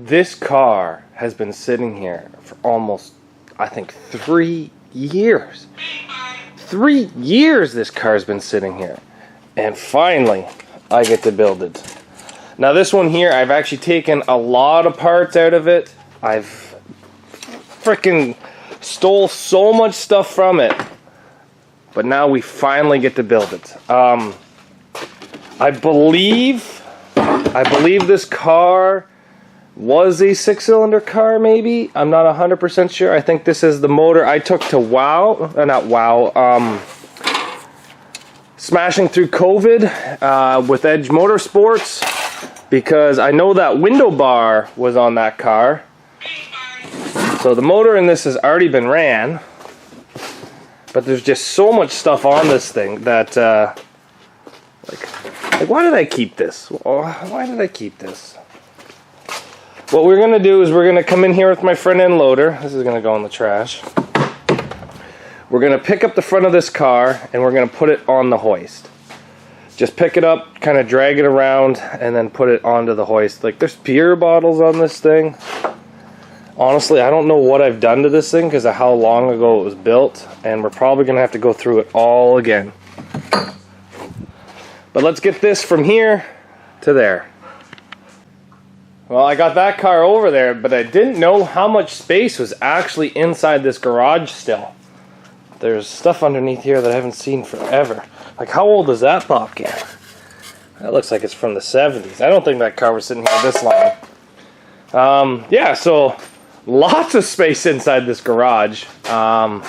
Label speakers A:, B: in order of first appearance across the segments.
A: This car has been sitting here for almost, I think, 3 years. 3 years this car's been sitting here. And finally, I get to build it. Now this one here, I've actually taken a lot of parts out of it. I've freaking stole so much stuff from it. But now we finally get to build it. I believe this car was a 6-cylinder car, maybe. I'm not 100% sure. I think this is the motor I took to smashing through COVID with Edge Motorsports, because I know that window bar was on that car. So the motor in this has already been ran, but there's just so much stuff on this thing that like why did I keep this? Why did I keep this? What we're gonna do is we're gonna come in here with my front end loader. This is gonna go in the trash. We're gonna pick up the front of this car and we're gonna put it on the hoist. Just pick it up, kind of drag it around, and then put it onto the hoist. Like, there's beer bottles on this thing. Honestly, I don't know what I've done to this thing because of how long ago it was built, and we're probably gonna have to go through it all again. But let's get this from here to there. Well, I got that car over there, but I didn't know how much space was actually inside this garage still. There's stuff underneath here that I haven't seen forever. Like, how old is that Bobcat? That looks like it's from the 70s. I don't think that car was sitting here this long. Yeah, so lots of space inside this garage. I'm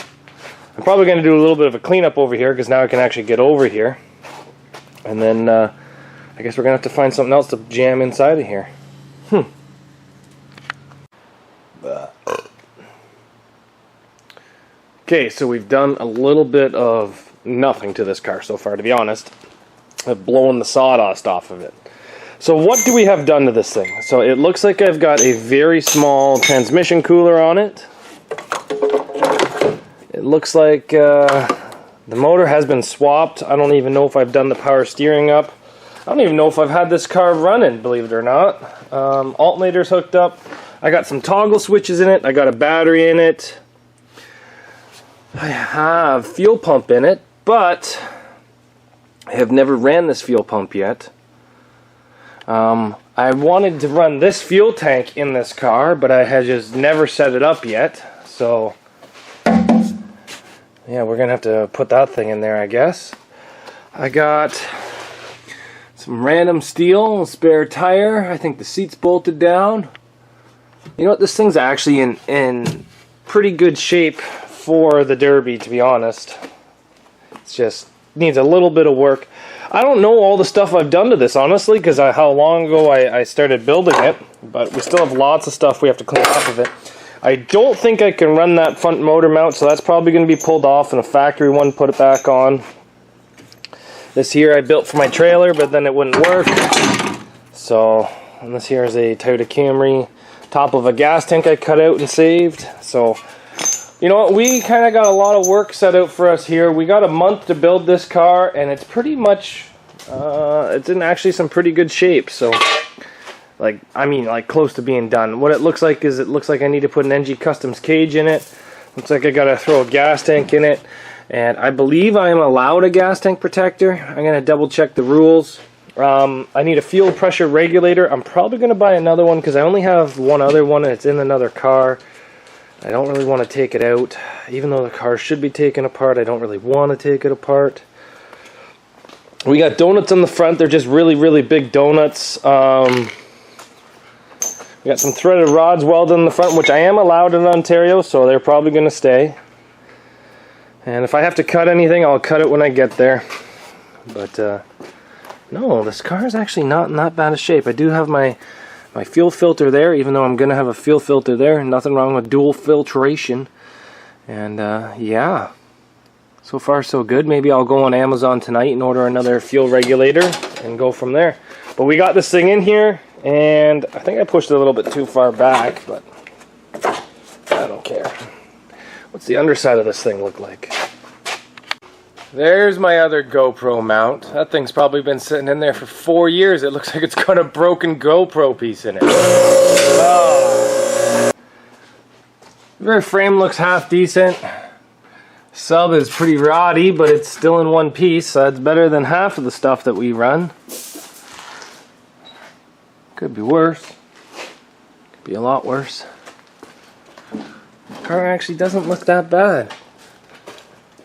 A: probably going to do a little bit of a cleanup over here because now I can actually get over here. And then I guess we're going to have to find something else to jam inside of here. Okay, so we've done a little bit of nothing to this car so far, to be honest. I've blown the sawdust off of it. So what do we have done to this thing? So it looks like I've got a very small transmission cooler on it. It looks like the motor has been swapped. I don't even know if I've done the power steering up. I don't even know if I've had this car running, believe it or not. Alternator's hooked up. I got some toggle switches in it. I got a battery in it. I have fuel pump in it, but I have never ran this fuel pump yet. I wanted to run this fuel tank in this car, but I had just never set it up yet. So, yeah, we're going to have to put that thing in there, I guess. I got some random steel, spare tire. I think the seat's bolted down. You know what? This thing's actually in pretty good shape for the Derby, to be honest. It's just needs a little bit of work. I don't know all the stuff I've done to this, honestly, because how long ago I started building it, but we still have lots of stuff we have to clean off of it. I don't think I can run that front motor mount, so that's probably going to be pulled off and a factory one, put it back on. This here I built for my trailer, but then it wouldn't work. So, and this here is a Toyota Camry, top of a gas tank I cut out and saved. So, you know what, we kind of got a lot of work set out for us here. We got a month to build this car, and it's pretty much, it's in actually some pretty good shape. So, like, I mean, like, close to being done. What it looks like is, it looks like I need to put an NG Customs cage in it. Looks like I got to throw a gas tank in it. And I believe I am allowed a gas tank protector. I'm going to double check the rules. I need a fuel pressure regulator. I'm probably going to buy another one because I only have one other one and it's in another car. I don't really want to take it out. Even though the car should be taken apart, I don't really want to take it apart. We got donuts on the front. They're just really, really big donuts. We got some threaded rods welded in the front, which I am allowed in Ontario, so they're probably going to stay. And if I have to cut anything, I'll cut it when I get there. But, no, this car is actually not in that bad a shape. I do have my fuel filter there, even though I'm going to have a fuel filter there. Nothing wrong with dual filtration. And, yeah. So far, so good. Maybe I'll go on Amazon tonight and order another fuel regulator and go from there. But we got this thing in here, and I think I pushed it a little bit too far back, but I don't care. What's the underside of this thing look like? There's my other GoPro mount. That thing's probably been sitting in there for 4 years. It looks like it's got a broken GoPro piece in it. Oh. Rear frame looks half decent. Sub is pretty rotty, but it's still in one piece, so that's better than half of the stuff that we run. Could be worse. Could be a lot worse. The car actually doesn't look that bad.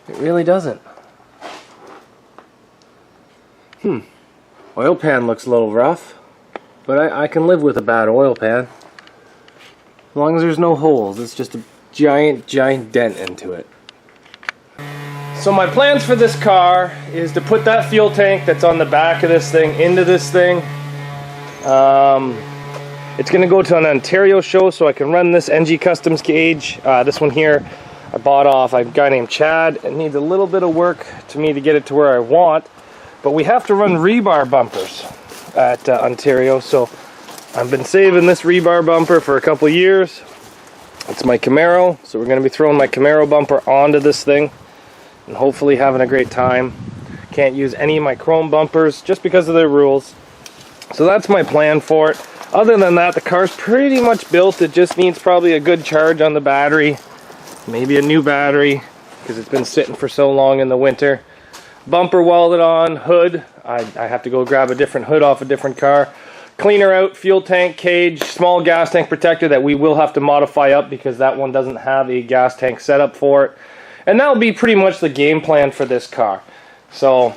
A: It really doesn't. Oil pan looks a little rough, but I can live with a bad oil pan. As long as there's no holes, it's just a giant dent into it. So my plans for this car is to put that fuel tank that's on the back of this thing into this thing. It's going to go to an Ontario show so I can run this NG Customs cage. This one here I bought off a guy named Chad. It needs a little bit of work to me to get it to where I want. But we have to run rebar bumpers at Ontario, so I've been saving this rebar bumper for a couple years. It's my Camaro, so we're going to be throwing my Camaro bumper onto this thing and hopefully having a great time. Can't use any of my chrome bumpers just because of their rules. So that's my plan for it. Other than that, the car's pretty much built. It just needs probably a good charge on the battery, maybe a new battery because it's been sitting for so long in the winter. Bumper welded on, hood. I have to go grab a different hood off a different car. Cleaner out, fuel tank, cage, small gas tank protector that we will have to modify up because that one doesn't have a gas tank setup for it. And that'll be pretty much the game plan for this car. So,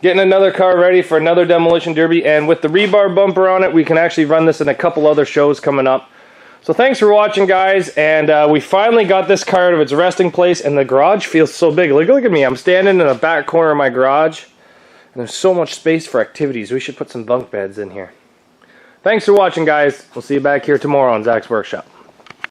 A: getting another car ready for another demolition derby, and with the rebar bumper on it, we can actually run this in a couple other shows coming up. So thanks for watching, guys, and we finally got this car out of its resting place, and the garage feels so big. Look at me, I'm standing in the back corner of my garage, and there's so much space for activities. We should put some bunk beds in here. Thanks for watching, guys. We'll see you back here tomorrow on Zach's Workshop.